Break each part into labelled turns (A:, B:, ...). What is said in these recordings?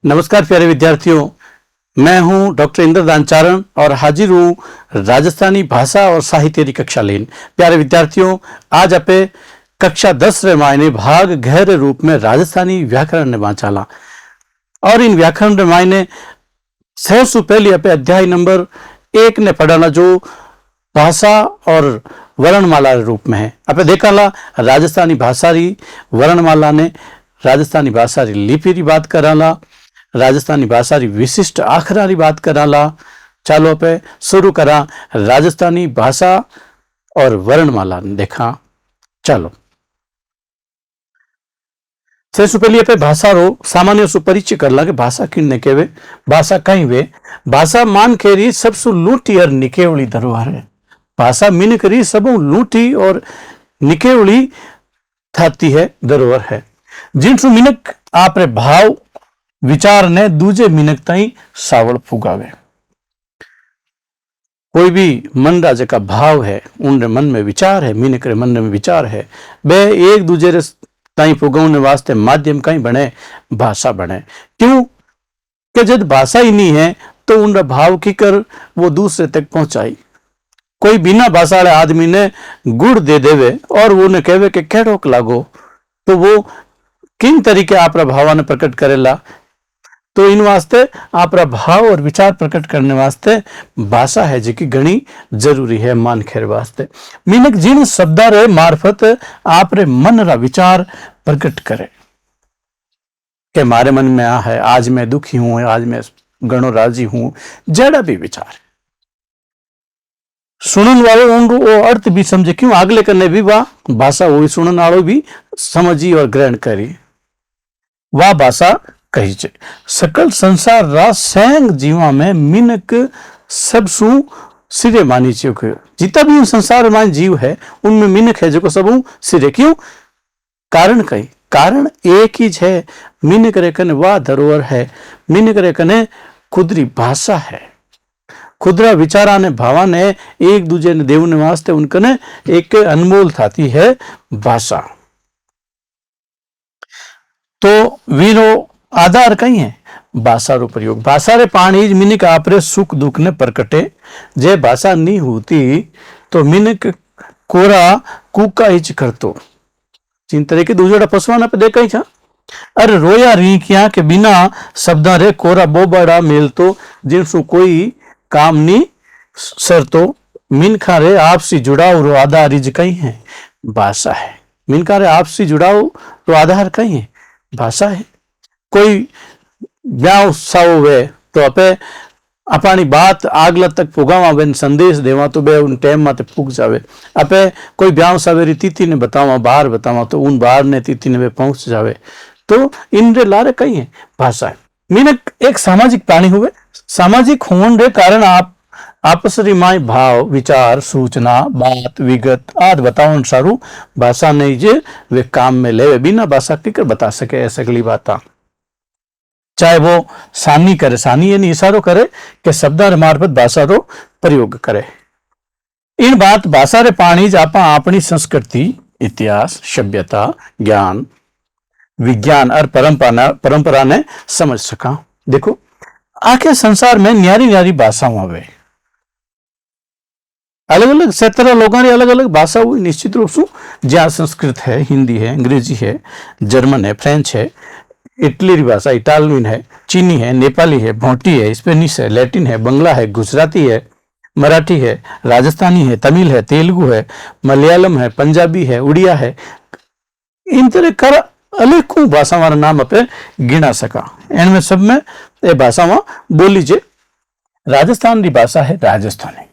A: नमस्कार प्यारे विद्यार्थियों, मैं हूं डॉक्टर इंद्रदान चारण और हाजिर हूं राजस्थानी भाषा और साहित्य की कक्षा लेन। प्यारे विद्यार्थियों, आज आपे कक्षा 10 रे मायने भाग गहरे रूप में राजस्थानी व्याकरण ने बांचाला और इन व्याकरण रे मायने सबसे पहले आपे अध्याय नंबर 1 ने पढ़ाना जो भाषा और वर्णमाला रूप में है। आपे देखाला राजस्थानी भाषा री वर्णमाला ने राजस्थानी भाषा री लिपि री बात कराला, राजस्थानी भाषा री विशिष्ट आखरा री बात कराला। चालो पे शुरू करा राजस्थानी भाषा और वर्णमाला देखा। चलो सबसे पहले पे भाषा रो सामान्य सु परिचय करला कि भाषा किन्ने केवे, भाषा कहीं वे। भाषा मान खेरी सबसु लूटी और निकेवली धरोहर है। भाषा मिन करी सबू लूटी और निकेवली थाती है धरोहर है, जिनसु मिनक आपरे भाव विचार ने दूजे मिनक ताई सावल फुगावे। कोई भी मन राजे का भाव है, उनरे मन में विचार है, मिनक रे मन में विचार है, बे एक दूजे रे ताई फुगाने वास्ते माध्यम कहीं बने, भाषा बने। क्यों कि जब भाषा ही नहीं है तो उनका भाव की कर वो दूसरे तक पहुंचाई। कोई बिना भाषा वाले आदमी ने गुड़ दे देवे और वो ने कहवे कि कैडोक लागो, तो वो किन तरीके आपरा भाव ने प्रकट करेला। तो इन वास्ते आपरा भाव और विचार प्रकट करने वास्ते भाषा है जी की घनी जरूरी है मान खेर वास्ते। मिनक जिन शब्दा रे मार्फत आपरे मन रा विचार प्रकट करे कि मारे मन में आ है, आज मैं दुखी हूं, आज मैं घणो राजी हूं, जड़ा भी विचार सुनन वाले वो अर्थ भी समझे। क्यों अगले करने भी वाह भाषा हुई सुनन वालों भी समझी और ग्रहण करी, वाह भाषा कही छे। सकल संसार रा सैंग जीवा में मिनक सबसु सिरे मानी छे। जितना भी संसार में जीव है उनमें मिनक है जो सबू सिरे। क्यों? कारण कही, कारण एक ही है। मिनक रे कने वाह धरोहर है, मिनक रे कने खुदरी भाषा है, खुदरा विचारा ने भावा ने एक दूजे ने देव ने वास्ते उनकने एक अनमोल थाती है भाषा। तो वीरो आधार कहीं है भाषा रो प्रयोग। भाषा रे पाणी मिनक आपरे सुख दुख ने प्रकटे। जे भाषा नहीं होती तो मिनक कोरा कूका हिच करतो। जिन तरह के दूसरा पशुआना पे देखा ही था, अरे रोया रीखिया के बिना शब्दा रे कोरा बोबाड़ा मेलतो, जिनसु कोई काम नहीं सरतो। मिनखा रे आपसी जुड़ाव रो आधार इज कहीं है भाषा है। मिनखा रे आपसी जुड़ाव रो आधार कहीं है भाषा है। कोई ब्याह साव वे तो अपे अपनी बात आगला तक पुगावा बेन संदेश देवा तो बे उन टाइम में पुग जावे। अपे कोई ब्याह सावेरी तिथि ने बतावा, बाहर बतावा तो उन बाहर ने तिथि ने वे पहुंच जावे। तो इनरे लारे कहीं है भाषा है। मिनक एक सामाजिक प्राणी हुए। सामाजिक होने रे कारण आप आपस माय भाव विचार सूचना बात विगत आदि बताओ सारू भाषा नहीं जे वे काम में ले। बिना भाषा की कर बता सके ऐसे अगली बात, चाहे वो सानी करे, सानी यानी इशारो करे कि शब्दा मार्फत भाषा रो प्रयोग करे। इन बात भाषा रे पाणी आपा अपनी संस्कृति इतिहास सभ्यता ज्ञान विज्ञान और परंपरा ने समझ सका। देखो आखे संसार में न्यारी न्यारी भाषाओं आवे, अलग अलग क्षेत्र लोगों की अलग अलग भाषा हुई निश्चित रूप से। जहाँ संस्कृत है, हिंदी है, अंग्रेजी है, जर्मन है, फ्रेंच है, इटली की भाषा इटालियन है, चीनी है, नेपाली है, भोटी है, स्पेनिश है, लैटिन है, बंगला है, गुजराती है, मराठी है, राजस्थानी है, तमिल है, तेलुगु है, मलयालम है, पंजाबी है, उड़िया है। इन तरह कर अनेकों भाषा वाला नाम पे गिना सका। इनमें सब में ये भाषा बोली जे। राजस्थान की भाषा है राजस्थानी।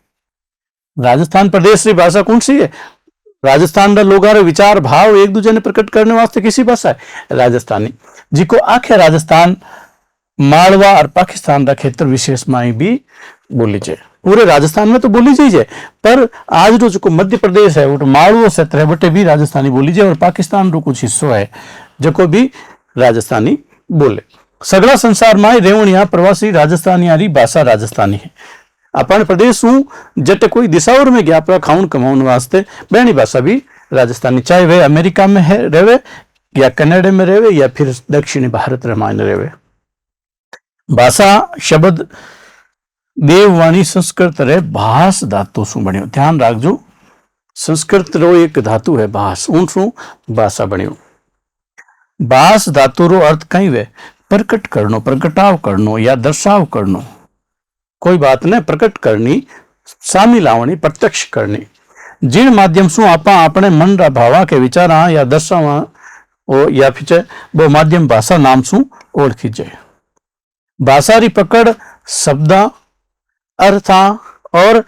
A: राजस्थान प्रदेश की भाषा कौन सी है? राजस्थान का लोग विचार भाव एक दूसरे ने प्रकट करने वास्ते किसी भाषा है राजस्थानी, जिको आखे राजस्थान मालवा और पाकिस्तान का क्षेत्र विशेष में भी बोली जाए। पूरे राजस्थान में तो बोली जाए, पर आज जो मध्य प्रदेश है वो मालवा क्षेत्र है बटे भी राजस्थानी बोली जाए, और पाकिस्तान रो कुछ हिस्सों है जो भी राजस्थानी बोले। सगला संसार में रेवणिया प्रवासी राजस्थानी भाषा राजस्थानी है। अपन प्रदेश हूं जट कोई दिशाओं में गया अपना खाउन कमाउन वास्ते बैनी भाषा भी राजस्थानी, चाहे वे अमेरिका में है रहे या कनाडा में रहे या फिर दक्षिणी भारत में रहे। भाषा शब्द देववाणी संस्कृत रे भास धातु शू बन्यो। ध्यान राखजो, संस्कृत रो एक धातु है भास, उन शू भाषा बन्यो। भास धातु रो अर्थ कई वे प्रकट करनो, प्रकटाव करनो या दर्शाव करनो। कोई बात ने प्रकट करनी, सामी लावणी, प्रत्यक्ष करनी। जिन माध्यम शू आपा अपने मन रा भावा के विचारा या दर्शावा ओ या फिर वो माध्यम भाषा नाम शू ओळखी जाए। भाषा री पकड़ शब्दा, अर्था और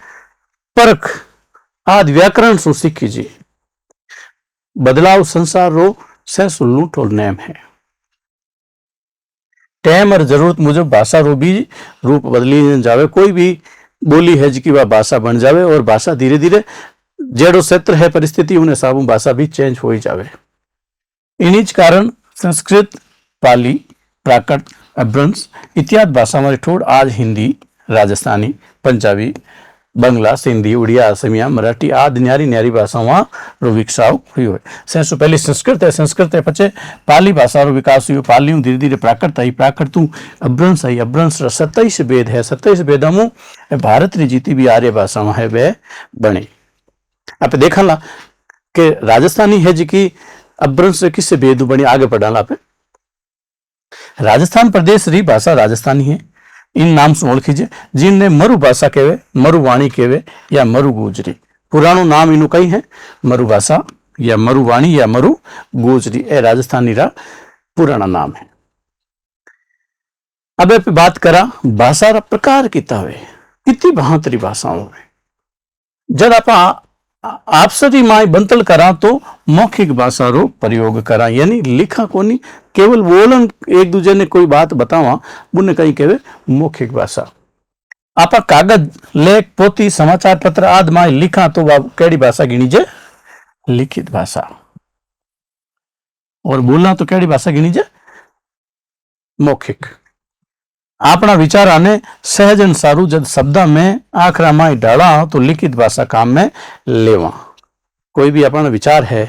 A: परख आदि व्याकरण शू सीखी जी। बदलाव संसार रो सहसुलूठो नेम है। टाइम और जरूरत मुजब भाषा रो भी रूप बदली जावे। कोई भी बोली है जी की वह भाषा बन जावे और भाषा धीरे धीरे जेड़ो क्षेत्र है परिस्थिति उन्हें हिसाब भाषा भी चेंज हो ही जावे। इन्हीं कारण संस्कृत, पाली, प्राकृत, अभ्रंश इत्यादि भाषा में ठोड़ आज हिंदी, राजस्थानी, पंजाबी, बंगला, सिंधी, उड़िया, असमिया, मराठी आदि न्यारी न्यारी भाषाओं रो विकास हुई है। सबसे पहले संस्कृत है, संस्कृत है पचे पाली भाषा रो विकास हुई। पाली धीरे धीरे प्राकृत आई, प्राकृत अभ्रंश आई, अभ्रंश 27 भेद है। 27 भेदा में भारत री जीती भी आर्य भाषाओं है वे बने। आप देखा ला कि राजस्थानी है जी की अभ्रंश किससे भेद बनी, आगे पढ़ा पे। राजस्थान प्रदेश री भाषा राजस्थानी है। इन नाम से ओळखी जे, जिनने मरु भाषा कहवे, मरु वाणी कहवे या मरु गुजरी। पुरानो नाम इनु कई है मरु भाषा या मरु वाणी या मरु गुजरी। ए राजस्थानी रा पुराना नाम है। अब आप बात करा भाषा रा प्रकार किता हुए, कितनी बहातरी भाषाओं में। जब आप आपसरी माई बंतल करा तो मौखिक भाषा रो प्रयोग करा, यानी लिखा कोनी, केवल बोलन एक दूसरे ने कोई बात बतावा बुने कहीं कहवे मौखिक भाषा। आप कागज, लेख, पोथी, समाचार पत्र आदि माई लिखा तो वह केड़ी भाषा गिनी जे लिखित भाषा। और बोलना तो केड़ी भाषा गिनी जे मौखिक। अपना विचार आने सहजन सारू जब शब्दा में आखरा माई डाला तो लिखित भाषा काम में लेवा। कोई भी अपना विचार है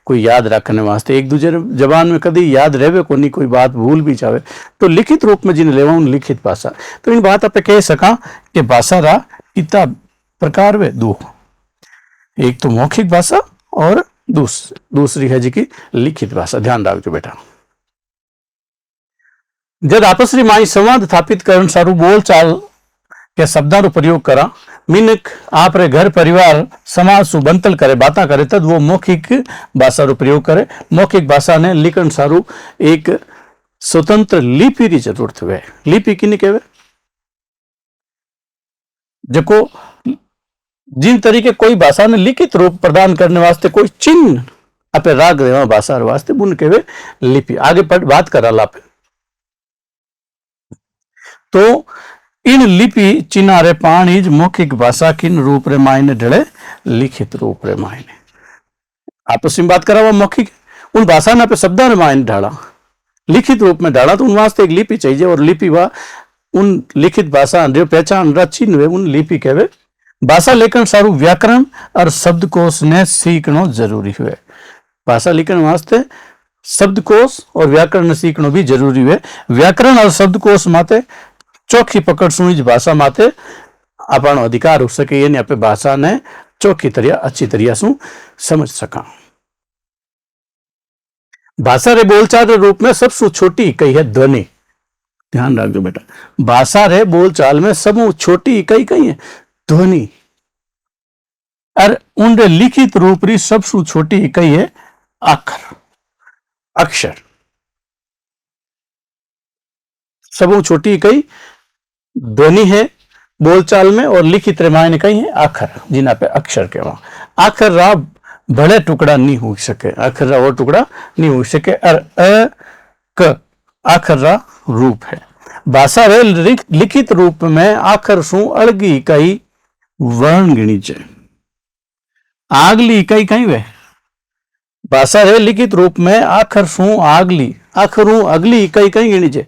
A: कोई याद रखने वास्ते एक दूसरे जबान में कभी याद रहे को नहीं, कोई बात भूल भी जावे तो लिखित रूप में जिन्हें लेवा लिखित भाषा। तो इन बात आप कह सका कि भाषा रा इतना प्रकार वे दो, एक तो मौखिक भाषा और दूसरी है जी की लिखित भाषा। ध्यान रखो बेटा। जब आपस री माई संवाद स्थापित करन सारू बोल चाल के शब्दां रो प्रयोग करा, मिनक आप रे घर परिवार समाज सु बंतल करे, बाता करे, तद वो मौखिक भाषा रो प्रयोग करे। मौखिक भाषा ने लिखन सारू एक स्वतंत्र लिपि की जरूरत है। लिपि किने कहवे, जको जिन तरीके कोई भाषा ने लिखित रूप प्रदान करने वास्ते कोई चिन्ह आपे राग देवा भाषा वास्ते बुन कहवे लिपि। आगे बात करा लापे तो इन लिपि चिन्हारे पाणिज मौखिक भाषा किन रूप रे मायने ढले लिखित रूप रे मायने। आपस में बात करा वो मौखिक, उन भाषा ने पे शब्दा रे मायने ढाला, लिखित रूप में ढाला तो उन वास्ते एक लिपि चाहिए। और लिपि वा उन लिखित भाषा जो पहचान रा चिन्ह वे उन लिपि कहवे। भाषा लेखन सारू व्याकरण और शब्दकोश ने सीखनो जरूरी हुए। भाषा लिखन वास्ते शब्दकोश और व्याकरण सीखनो भी जरूरी है। व्याकरण और शब्दकोश माते चौखी पकड़ सुनी भाषा माते अपन अधिकार हो सके, यानी अपने भाषा ने चौखी तरिया अच्छी तरिया सु समझ सका। भाषा रे बोलचाल रे रूप में सबसे छोटी इकाई है ध्वनि। ध्यान रखो बेटा, भाषा रे बोलचाल में सबसे छोटी इकाई कई है ध्वनि, और उन लिखित रूप री सबसे छोटी इकाई है अक्षर। अक्षर सबसे छोटी इकाई ध्वनि है बोलचाल में, और लिखित रामायण कई है अक्षर, जिन्हें पे अक्षर कहवा। अक्षर रा बड़े टुकड़ा नहीं हो सके, अक्षर रा वो टुकड़ा नहीं हो सके। और अ क अक्षर रा रूप है। भाषा रे लिखित रूप में अक्षर सु अलगी इकाई वर्ण गिनी जाए। आगली इकाई कई वे भाषा रे लिखित रूप में अक्षर सु आगली अक्षरों अगली इकाई कई गिनी जाए,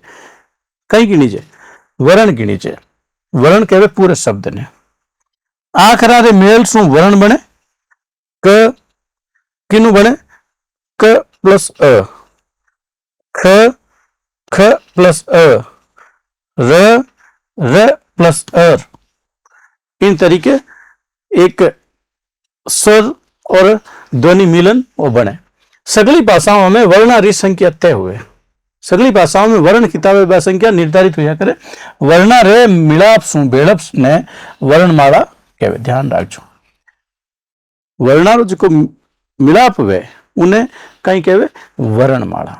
A: कई गिनी जाए वर्ण गिनी जाए। वर्ण कहवे पूरे शब्द ने। आखरा रे मेल सु वर्ण बने क, किनु बने क प्लस अ, ख ख प्लस अ, र, र प्लस अर, इन तरीके एक स्वर और ध्वनि मिलन वो बने। सगली भाषाओं में वर्णारी संख्या तय हुए। सगली भाषाओं में वर्ण किताबे संख्या निर्धारित हुआ करे। वर्णा रे मिलाप सु बेड़प ने वर्णमाला कहवे। ध्यान रखो, वर्णारो जो मिलाप हुए उन्हें कहीं कहवे वर्णमाला।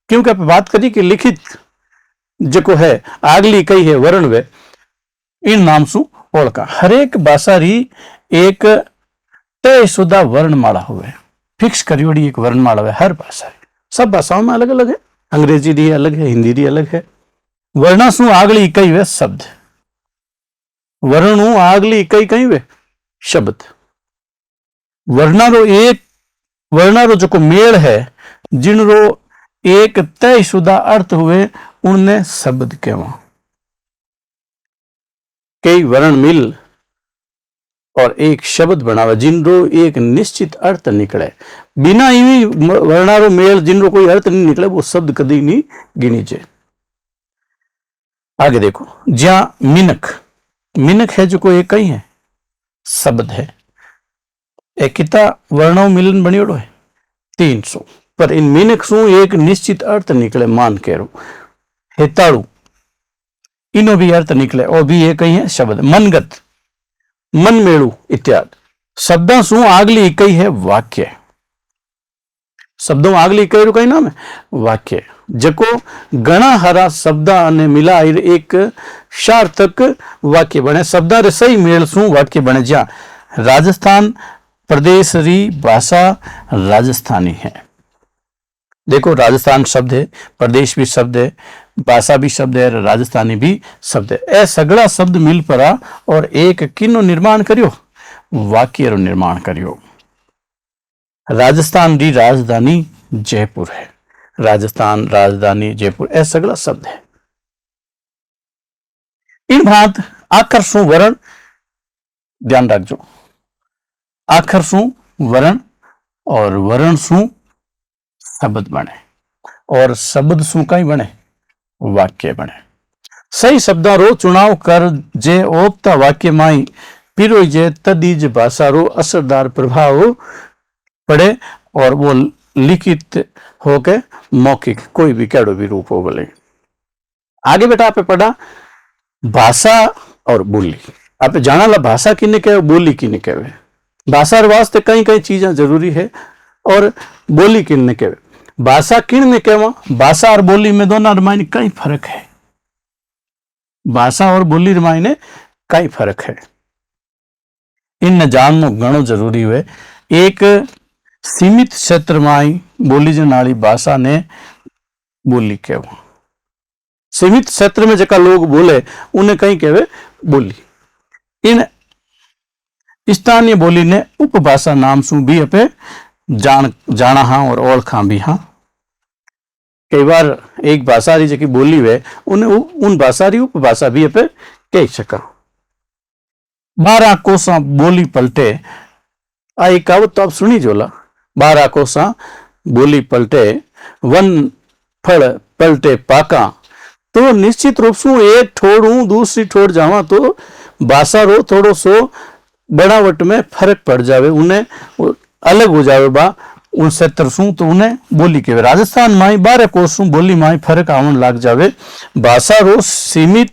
A: क्योंकि आप बात करी कि लिखित जो है आगली कई है वर्ण वे, इन नाम सु ओळखा। हरेक भाषा री एक तयशुदा वर्णमाला हुए, फिक्स करियोड़ी एक वर्णमाला हुए हर भाषा री। सब भाषाओं में अलग अलग है, अंग्रेजी री अलग है, हिंदी री अलग है। वर्णा सु आगली इकाई वे शब्द, वर्णु आगली इकाई कई वे शब्द। वर्णारो जो मेल है, जिनरो एक तयशुदा अर्थ हुए, उनने शब्द कहवा। कई वर्ण मिल और एक शब्द बनावे, जिनरो एक निश्चित अर्थ निकले। बिना इवी वर्णारो मेल जिनरो कोई अर्थ नहीं निकले, वो शब्द कभी नहीं गिनी जाए। आगे देखो, जहां मिनक, मिनक है जो कोई एक कई है शब्द है। एक किता वर्णों मिलन बनियोड़ो है 300, पर इन मिनक सु एक निश्चित अर्थ निकले। मान केरो हेताड़ू, इनो भी अर्थ निकले और भी एक कई है शब्द। मनगत, मन मेड़ू इत्यादि शब्दों सु आगली इकाई है वाक्य। शब्दों आगली इकाई रो कई नाम है वाक्य, जको घना हरा शब्दा ने मिला एक सार्थक वाक्य बने। शब्दा रे सही मेल सु वाक्य बने। जा राजस्थान प्रदेश री भाषा राजस्थानी है। देखो, राजस्थान शब्द है, प्रदेश भी शब्द है, भाषा भी शब्द है, राजस्थानी भी शब्द है। ए सगड़ा शब्द मिल पड़ा और एक किनो निर्माण करियो, वाक्य रो निर्माण करियो। राजस्थान री राजधानी जयपुर है। राजस्थान, राजधानी, जयपुर, ए सगड़ा शब्द है। इन भांत आखर सु वर्ण, ध्यान रखो, आखर सु वर्ण और वर्ण सु शब्द बने और शब्द सु कई बने वाक्य बने। सही शब्दा रो चुनाव कर जे ओपता वाक्य माई पिरो जे तदीज भाषा रो असरदार प्रभाव पड़े और वो लिखित होके मौखिक कोई भी केड़ो भी रूप हो बोले। आगे बेटा आपे पढ़ा भाषा और बोली। आप जाना ला भाषा किने कहे, बोली किने कहे। भाषा वास्ते कई कई चीजें जरूरी है और बोली किने कहे। भाषा किन कहवा, भाषा और बोली में दोनों रमायने कई फर्क है। भाषा और बोली रमायने कई फर्क है, इन जानना घणो जरूरी है। एक सीमित क्षेत्र में बोली जनाली भाषा ने बोली कहवा। सीमित क्षेत्र में जका लोग बोले उन्हें कहीं कहवे बोली। इन स्थानीय बोली ने उपभाषा नाम सु भी अपे जाना हाँ और ओळखा भी हाँ। कई बार एक भाषा री जकी बोली वे उन्हें उन भाषा री उपभाषा भी अपे कह सका। 12 कोसा बोली पलटे, आ एक कहावत तो आप सुनी जोला। 12 कोसा बोली पलटे, वन फल पलटे पाका। तो निश्चित रूप से एक ठोड़ दूसरी ठोड़ जावा तो भाषा रो थोड़ो सो बनावट में फर्क पड़ जावे, उन्हें अलग हो जावे बा उन क्षेत्र सु, तो उन्हें बोली के। राजस्थान माई 12 कोस सु बोली माई फर्क आवन लग जावे। भाषा रो सीमित,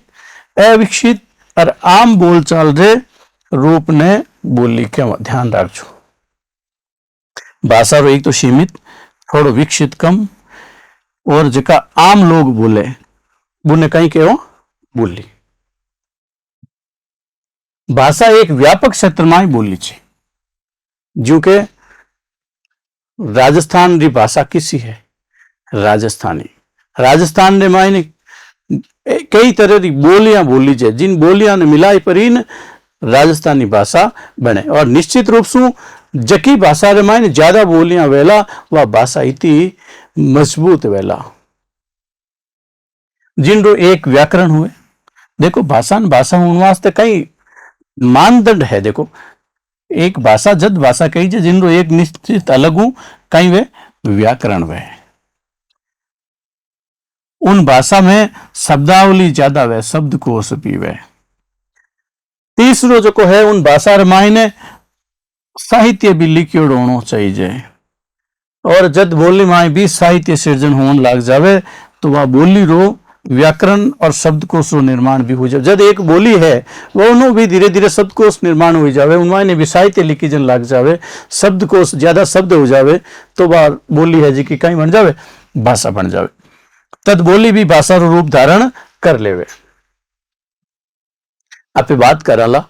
A: अविकसित और आम बोलचाल रे रूप ने बोली के। ध्यान रखो, भाषा रो एक तो सीमित, थोड़ो विकसित कम, और जका आम लोग बोले बुने कहीं के बोली। भाषा एक व्यापक क्षेत्र में बोली छे। जो के राजस्थान री भाषा किसी है राजस्थानी। राजस्थान ने मायने कई तरह की बोलियां बोली जाए, जिन बोलियां ने मिलाई पर इन राजस्थानी भाषा बने। और निश्चित रूप से जकी भाषा रे मायने ज्यादा बोलियां वेला वह भाषा इतनी मजबूत वेला, जिनरो एक व्याकरण हुए। देखो, भाषा होने वास्ते कई मानदंड है। देखो, एक भाषा जद भाषा कही है जिनरो एक निश्चित अलग हूं, कहीं वे व्याकरण वे। उन भाषा में शब्दावली ज्यादा वे शब्दकोश भी वे। तीसरो जो है उन भाषा रे मायने साहित्य भी लिखियोड़ो होनो चाहिए। और जब बोली माई भी साहित्य सृजन होने लग जावे तो वह बोली रो व्याकरण और शब्दकोश रो निर्माण भी हो जाए। जब एक बोली है वो भी धीरे धीरे शब्दकोश निर्माण हो जावे, उनमें भी साहित्य लिखी जन लग जावे, शब्दकोश ज्यादा शब्द हो जावे तो वह बोली है जी की कहीं बन जावे, भाषा बन जावे। तद बोली भी भाषा रो रूप धारण कर लेवे। आप बात कराला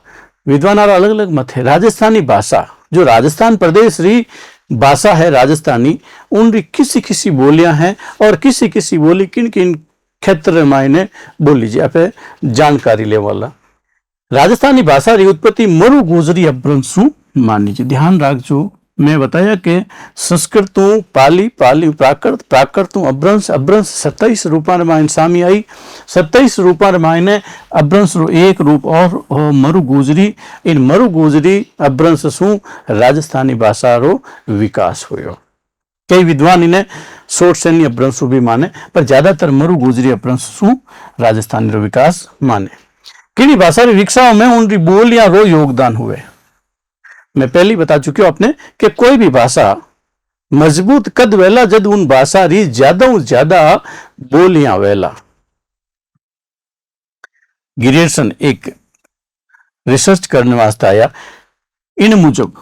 A: विद्वान अलग अलग मत है। राजस्थानी भाषा जो राजस्थान प्रदेश री भाषा है राजस्थानी, उनकी किसी किसी बोलियां हैं और किसी किसी बोली किन किन क्षेत्र मायने बोली जी आप जानकारी ले वाला। राजस्थानी भाषा री उत्पत्ति मरु गुजरी अपभ्रंश मानी जी। ध्यान रखो मैं बताया कि संस्कृत तो पाली, पाली प्राकृत, प्राकृत तो अपभ्रंश, अपभ्रंश 27 रूपा मायने सामी आई, 27 रूपा मायने अपभ्रंश रो एक रूप और मरु गुजरी। इन मरु गुजरी अपभ्रंश सु राजस्थानी भाषा रो विकास हुयो। कई विद्वान इन्हें शोट सैन्य अपभ्रंश भी माने, पर ज्यादातर मरु गुजरी अपभ्रंश सु राजस्थानी रो विकास माने। किन्हीं भाषा री विकसाव में उनकी बोलियां रो योगदान हुए। मैं पहले बता चुकी हूं अपने कि कोई भी भाषा मजबूत कद वेला जद उन भाषा री ज्यादा बोलियां वेला। गिरियर्सन एक रिसर्च करने वास्ते आया, इन मुजब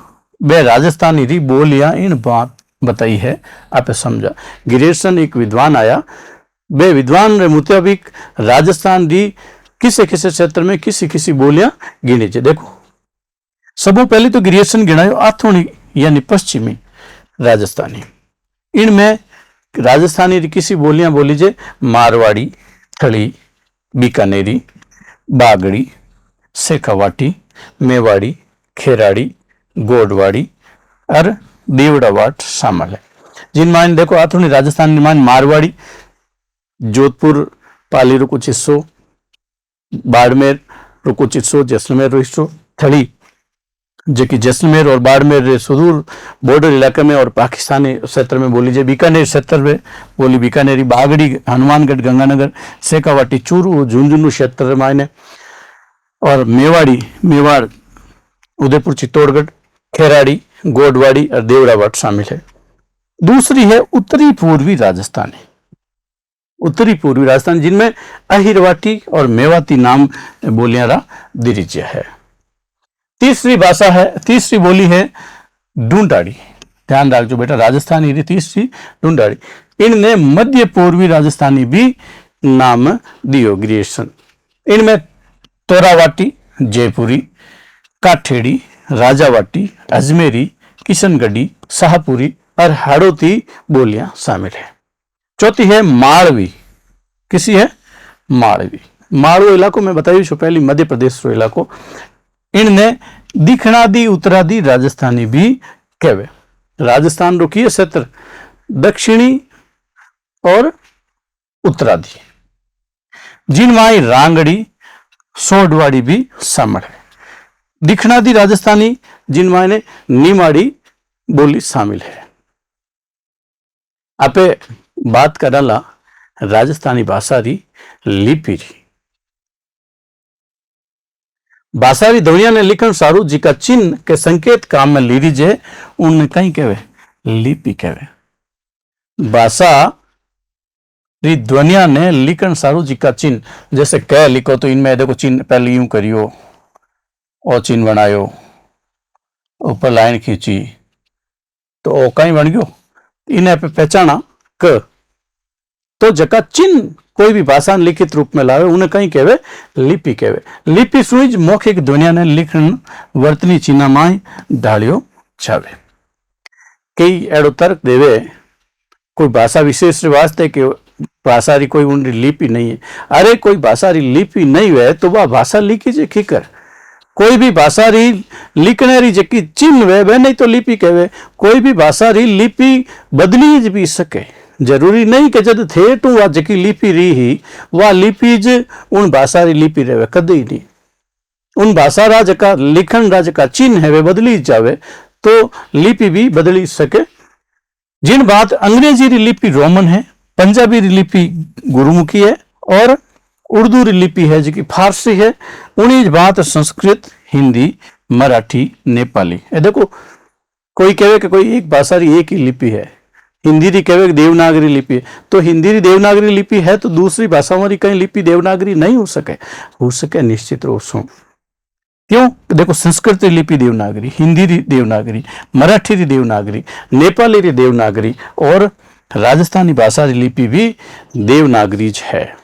A: बे राजस्थानी री बोलियां इन बात बताई है, आप समझा। गिरियर्सन एक विद्वान आया, बे विद्वान रे मुताबिक राजस्थान री किसी किसी क्षेत्र में किसी किसी बोलियां गिनी है। देखो सबों पहले तो गिरियर्सन गिनायो आथोनी यानी पश्चिमी राजस्थानी। इनमें राजस्थानी री किसी बोलियां बोली जे मारवाड़ी, थड़ी, बीकानेरी, बागड़ी, शेखावाटी, मेवाड़ी, खेराड़ी, गोडवाड़ी और देवड़ावाट शामिल है। जिन मान देखो आथोनी राजस्थान मान मारवाड़ी जोधपुर पाली रो कुछ हिस्सों, बाड़मेर रो कुछ हिस्सों, जैसलमेर रो हिस्सों, थड़ी जो कि जैसलमेर और बाड़मेर सुदूर बॉर्डर इलाके में और पाकिस्तानी क्षेत्र में बोली जाए। बीकानेर क्षेत्र में बोली बीकानेरी, बागड़ी हनुमानगढ़ गंगानगर, शेखावाटी चूरू झुंझुनू क्षेत्र मायने, और मेवाड़ी मेवाड़ उदयपुर चित्तौड़गढ़, खेराड़ी गोडवाड़ी और देवड़ावाट शामिल है। दूसरी है उत्तरी पूर्वी राजस्थानी, उत्तरी पूर्वी राजस्थान जिनमें अहिरवाटी और मेवाती नाम बोलियां दीजिए है। तीसरी भाषा है, तीसरी बोली है ढूंढाड़ी। ध्यान रखो बेटा, राजस्थानी री तीसरी ढूंढाड़ी। इनने मध्य पूर्वी राजस्थानी भी नाम दियो गिरियर्सन। इनमें तोरावाटी, जयपुरी, काठेड़ी, राजावाटी, अजमेरी, किशनगढ़ी, शाहपुरी और हाड़ौती बोलियां शामिल है। चौथी है मालवी। किसी है मालवी। मालवो इलाको में बताइए छो पहली मध्य प्रदेश रो इलाको। इनने दिखणादी उत्तरादी राजस्थानी भी कहवे। राजस्थान रो किए क्षेत्र दक्षिणी और उत्तरादी, जिनमाई रांगड़ी सोडवाड़ी भी शामिल है। दिखणादी राजस्थानी जिनमाई ने नीमाड़ी बोली शामिल है। आपे बात करला राजस्थानी भाषा री लिपि री। भाषा री ध्वनिया ने लिखन सारू जी का चिन्ह के संकेत काम में ली जे उनने कहीं कहवे लिपि कहवे। भाषा री ध्वनिया ने लिखन सारू जी का चिन्ह, जैसे कह लिखो तो इनमें देखो चिन्ह पहले यूं करियो और चिन्ह बनायो, ऊपर लाइन खींची तो ओ कहीं बन गयो। इन्हें पे पहचाना क तो जका चिन्ह कोई भी भाषा लिखित रूप में लावे उन्हें कहीं कहवे लिपि कहवे। लिपि सुई मौखिक ध्वनिया ने लिखन वर्तनी चिन्ह माई ढालियो छावे। कई एड़ो तर्क देवे कोई भाषा विशेष वास्ते कि भाषा री कोई उनकी लिपि नहीं है। अरे कोई भाषा री लिपि नहीं है तो वह भाषा लिखी जे खीकर। कोई भी भाषा री लिखने री जकी चिन्ह वे नहीं तो लिपि कहवे। कोई भी भाषा री लिपि बदली भी सके, जरूरी नहीं कि जब थे तो वह जकी लिपि री ही वह लिपि ज उन भाषा री लिपि रहे, कदे नहीं। उन भाषा रा जका लिखन रा जका चिन्ह है वे बदली जावे तो लिपि भी बदली सके। जिन बात अंग्रेजी री लिपि रोमन है पंजाबी लिपि गुरुमुखी है और उर्दू लिपि है जो फारसी है। 19 बात संस्कृत, हिंदी, मराठी, नेपाली। ये देखो कोई कहे कि कोई एक भाषा री एक ही लिपि है, हिंदी री कहे देवनागरी लिपि है, तो हिंदी री देवनागरी लिपि है तो दूसरी भाषाओं री कहीं लिपि देवनागरी नहीं हो सके निश्चित रूप से। क्यों? देखो संस्कृत री लिपि देवनागरी, हिंदी री देवनागरी, मराठी री देवनागरी, नेपाली री देवनागरी और राजस्थानी भाषा री लिपि भी देवनागरी है।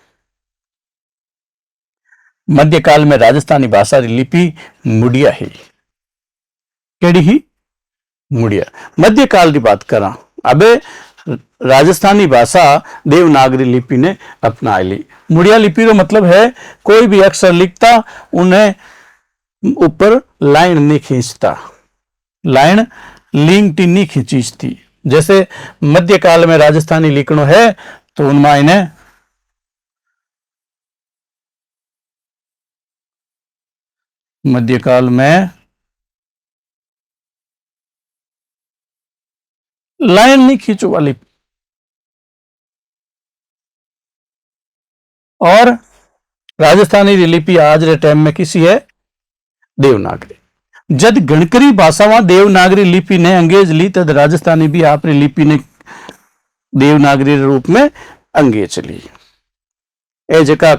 A: मध्यकाल में राजस्थानी भाषा री लिपि मुड़िया है। केड़ी ही? मुड़िया। मध्यकाल की बात करा, अबे राजस्थानी भाषा देवनागरी लिपि ने अपना ली। मुड़िया लिपि रो मतलब है कोई भी अक्षर लिखता उन्हें ऊपर लाइन नहीं खींचता, लाइन लिंक नहीं खींचती। जैसे मध्यकाल में राजस्थानी लिखनो है तो उनमें इन्हें मध्यकाल में लाइन नहीं खींचो वाली। और राजस्थानी लिपि आज के टाइम में किसी है? देवनागरी। जब गणकरी भाषा देवनागरी लिपि ने अंग्रेज ली तद राजस्थानी भी आपरी लिपि ने देवनागरी रूप में अंग्रेज ली। ए जका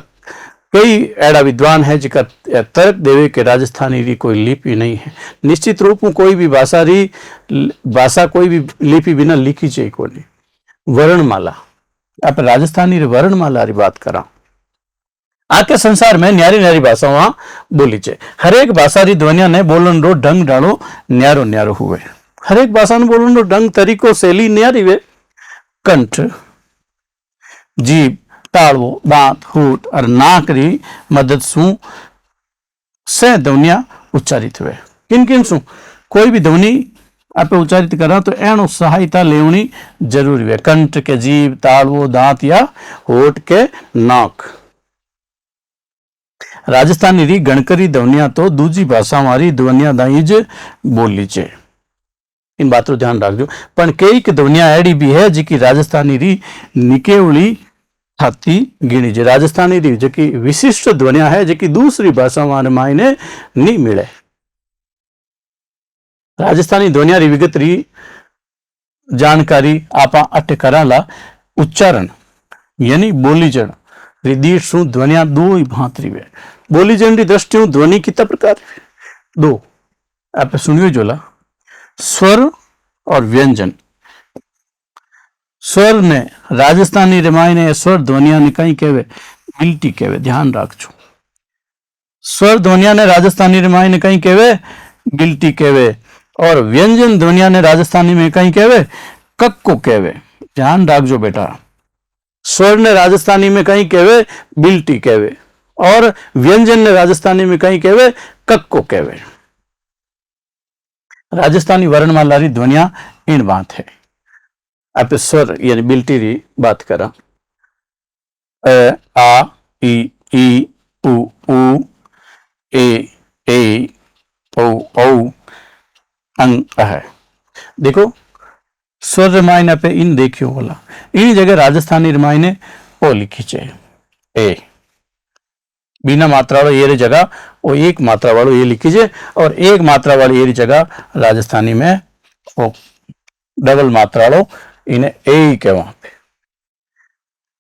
A: कई एड़ा विद्वान है जिका तर्क देवे के राजस्थानी री कोई लिपि नहीं है। निश्चित रूप में कोई भी भाषा कोई भी लिपि बिना लिखी चाहिए को नहीं। वर्णमाला, आप राजस्थानी री वर्णमाला री बात करा, आके संसार में न्यारी न्यारी भाषा वहां बोली छे। हरेक भाषा री ध्वनिया ने बोलन रो ढंग डालो न्यारो न्यारो हुए। हरेक भाषा ने बोलन रो ढंग तरीको शैली न्यारी वे। कंठ, जीभ, ताड़वो, दांत, होठ और नाक री मदद से ध्वनिया उच्चारित हुए। किन किन सु कोई भी ध्वनि आप उच्चारित करा तो एनो सहायता लेवनी जरूरी है। कंठ के जीभ, ताड़वो, दांत या होठ के नाक। राजस्थानी री गणकरी ध्वनिया तो दूजी भाषा वाली ध्वनिया दाई ज बोली छे। इन बातों ध्यान रखजो। पण कई ध्वनिया एडी भी है जी राजस्थानी री निकेवली थाती गिणी जे। राजस्थानी री जी विशिष्ट ध्वनिया है जी दूसरी भाषा वाले मायने नहीं मिले। राजस्थानी ध्वनिया री विगत री जानकारी आपा अट कराला। उच्चारण यानी बोलीजण री शू ध्वनिया दो ही भांतरी वे। बोलीजण री दृष्टि ध्वनि कितना प्रकार दो आप सुनियो जोला। स्वर और व्यंजन। स्वर ने राजस्थानी रिमाई ने स्वर ध्वनिया ने कहीं कहवे गिल्टी कहवे, ध्यान रखो। स्वर ध्वनिया ने राजस्थानी रिमाई ने कहीं कहवे गिल्टी कहवे और व्यंजन ध्वनिया ने राजस्थानी में कहीं कहवे कक्को कहवे, ध्यान रखो बेटा। स्वर ने राजस्थानी में कहीं कहवे बिल्टी कहवे और व्यंजन ने राजस्थानी में कहीं कहवे कक्को कहवे। राजस्थानी वर्णमाला री ध्वनिया इन बात है। आप स्वर यानी बिल्टी री बात करा, अ, आ, ई, उ, ए, औ, अंग, अह। देखो स्वर रिमायने पे इन देखियो बोला, इन जगह राजस्थानी रिमायने ओ लिखी चे ए बिना मात्रा वाला ये जगह वो एक मात्रा वालों ये लिखी जे और एक मात्रा वाली ये जगह राजस्थानी में वो डबल मात्रा वालों इन्हें ए ही के वहां पे।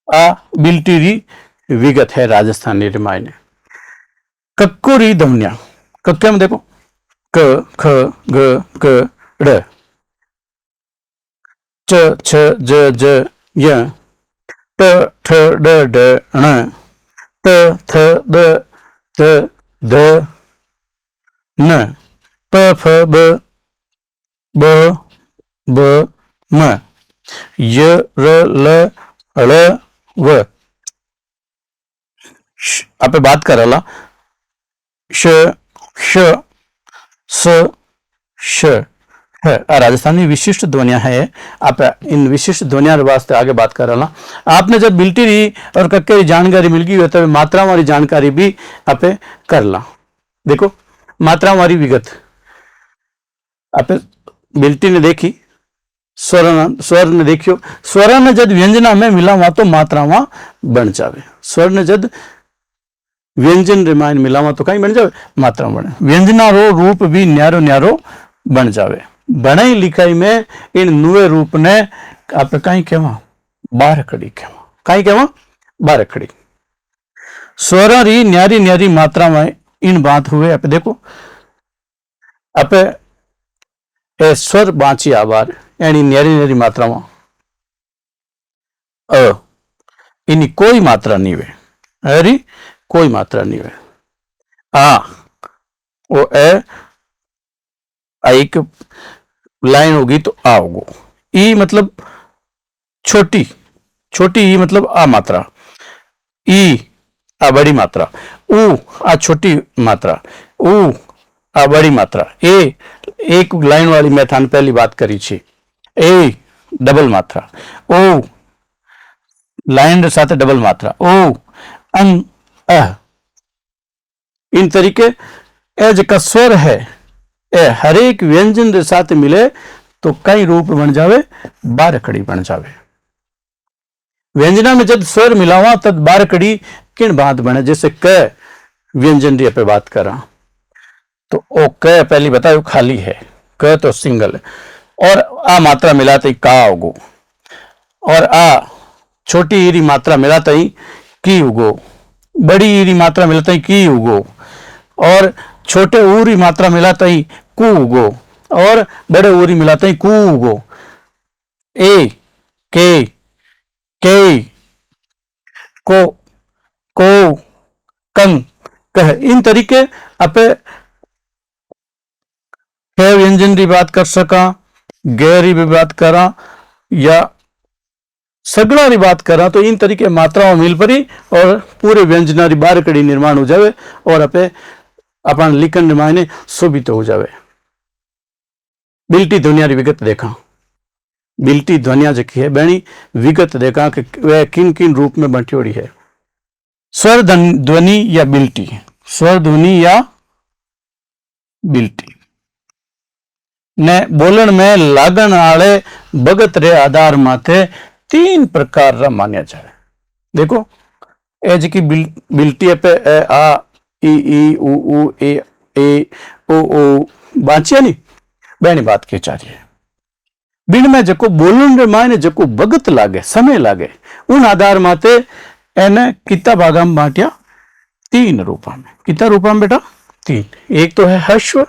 A: आ बिल्टी री विगत है राजस्थानी रिमायने। कक्को री ध्वनिया कक्के में देखो क, ख, ग, क, ड़, च, छ, ज, य, ट, ठ, ड, ण, त, थ, द, ध, ध, न, प, फ, ब, ब, म, य, र, ल, ळ, व। आप बात करला श, श, स, श है। राजस्थानी विशिष्ट ध्वनिया है। आप इन विशिष्ट ध्वनिया वास्ते आगे बात करला। आपने जब बिल्टी री और कक्के री जानकारी मिल गई तो मात्रा वाली जानकारी भी आप करला। देखो मात्रा वाली विगत आप बिल्टी ने देखी स्वर ने देखियो, स्वर ने जद व्यंजना में मिलावा तो मात्रावा बन जावे। स्वर ने जद व्यंजन रे मायने मिलावा तो कई बन जावे, मात्रा बने। व्यंजना रो रूप भी न्यारो न्यारो बन जावे। बणाई लिखाई में इन नुए रूप ने आप कई कहवा, बारकड़ी कहवा। कई कहवा, बारकड़ी। स्वर री न्यारी न्यारी मात्रा में इन बात हुए। आप देखो, आप ए स्वर बांची आवार एनी न्यारी न्यारी मात्रा में इनी कोई मात्रा नहीं वे, हरी कोई मात्रा नहीं वे। आ वो ए एक लाइन होगी तो आ होगो। ई मतलब छोटी, छोटी ई मतलब आ मात्रा। ई आ बड़ी मात्रा। ऊ आ छोटी मात्रा। ऊ आ बड़ी मात्रा। ए एक लाइन वाली मैं थाने पहली बात करी छी। ए डबल मात्रा। ओ लाइन साथ डबल मात्रा। ओ अन अ इन तरीके ए जका स्वर है ए हरेक व्यंजन के साथ मिले तो कई रूप बन जावे, बारकड़ी बन जावे। व्यंजना में जब स्वर मिलावा तब बारकड़ी किन बात बने। जैसे क व्यंजन री पे बात करा तो ओ क पहली बताओ खाली है, क तो सिंगल है, और आ मात्रा मिलाते ही का होगो, और आ छोटी ईरी मात्रा मिलाते ही की उगो, बड़ी ईरी मात्रा मिलाते ही की उगो, और छोटे ऊरी मात्रा मिलाते ही कु उगो, और बड़े ऊरी मिलाते ही कु उगो। ए के को कं कह इन तरीके अपे क व्यंजन की बात कर सका, गहरी भी बात करा या सगड़ा री बात करा तो इन तरीके मात्राओं मिल पड़ी और पूरे व्यंजना री बारकड़ी निर्माण हो जावे और अपे अपन लिखन मायने शोभित हो जावे। बिल्टी ध्वनिया री विगत देखा, बिल्टी ध्वनिया जकी है बेनी विगत देखा कि वह किन किन रूप में बंटियोड़ी है। स्वर ध्वनि या बिल्टी, स्वर ध्वनि या बिल्टी ने बोलन में लागण आले भगत रे आधार माथे तीन प्रकार रा मान्या जाए। देखो ए जी की बिल्टी पे ए आ ई उ ए ओ बांचिया नहीं बेनी बात की जा रही है। बिन में जको बोलन रे मायने जको भगत लागे, समय लागे, उन आधार माथे एने कितना भागा में बांटिया, तीन रूपा में। कितना रूपा में बेटा, तीन। एक तो है हश्व,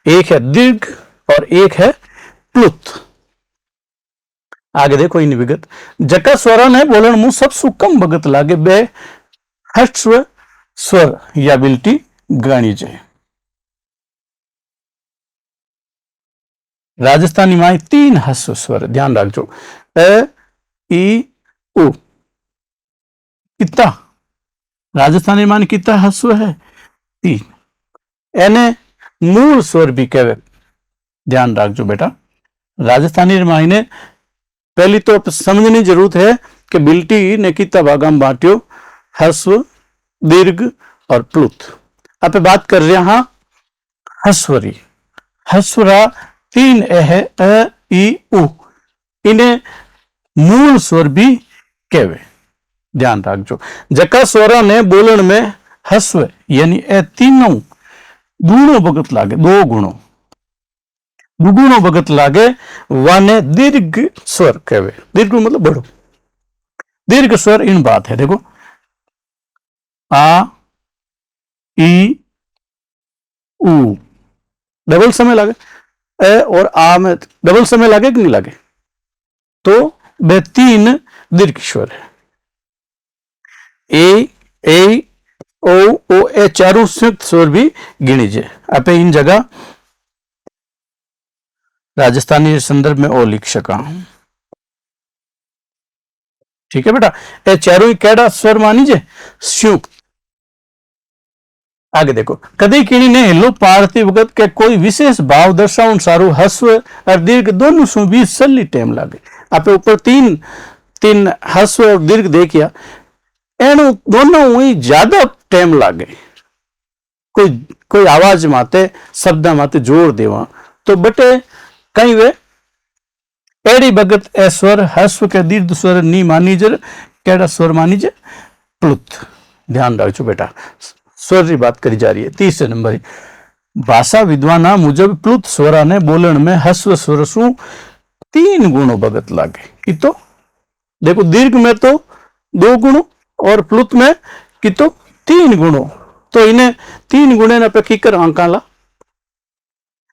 A: एक है दीर्घ और एक है प्लुत। आगे देखो इन विगत जका स्वरण है बोलन मुंह सब सुकम भगत लागे बे हश्व स्वर या बिल्टी गाणी जाए। राजस्थानी में तीन हस्व स्वर ध्यान रखो, अ ई उ। कितना राजस्थानी मान कितना हस्व है, तीन। एने मूल स्वर भी कहे, ध्यान रखो बेटा। राजस्थानी मायने पहली तो समझने जरूरत है कि बिल्टी ने कितना भागा में बांटियो, हस्व, दीर्घ और प्लुत। अब बात कर रहे हैं हस्वरी। हस्वरा तीन है अ ई उ, इन्हें मूल स्वर भी कहवे, ध्यान रखो। जका स्वरा ने बोलन में हस्व यानी ए तीनों गुणों भगत लागे, दो गुणों दुगुणों भगत लागे वाने दीर्घ स्वर कहवे। दीर्घ मतलब बड़ो, दीर्घ स्वर इन बात है। देखो आ ई उ डबल समय लागे, ए और आ में डबल समय लागे कि नहीं लागे, तो वे तीन दीर्घ स्वर है। ए ओ ए चारों संयुक्त स्वर भी गिनीजे। आप इन जगह राजस्थानी संदर्भ में ओ लिख सका, ठीक है बेटा। ए चारों कैडा स्वर मानीजे, संयुक्त। आगे देखो, कदी किणी ने हिलो पारती वक्त के कोई विशेष भाव दर्शाउन सारू हस्व और दीर्घ दोनों सु भी सली टेम लागे। आप ऊपर तीन तीन हस्व और दीर्घ देखिया, एनु दोनों ही ज्यादा टेम लागे। कोई आवाज माते शब्द माते जोर देवा तो बटे कई वे एड़ी भगत ए स्वर हस्व के दीर्घ स्वर नी मानीजर केड़ा स्वर मानीजे प्लुत। ध्यान रखो बेटा, स्वर की बात करी जा रही है। तीसरे नंबर भाषा विद्वाना मुजब प्लुत स्वरा ने बोलन में हस्व स्वर सु 3 गुणों भगत लागे। कि तो देखो दीर्घ में तो 2 गुणों और प्लुत में कि तो 3 गुणों, तो इन्हें 3 गुणे ने पे कीकर आंकाला।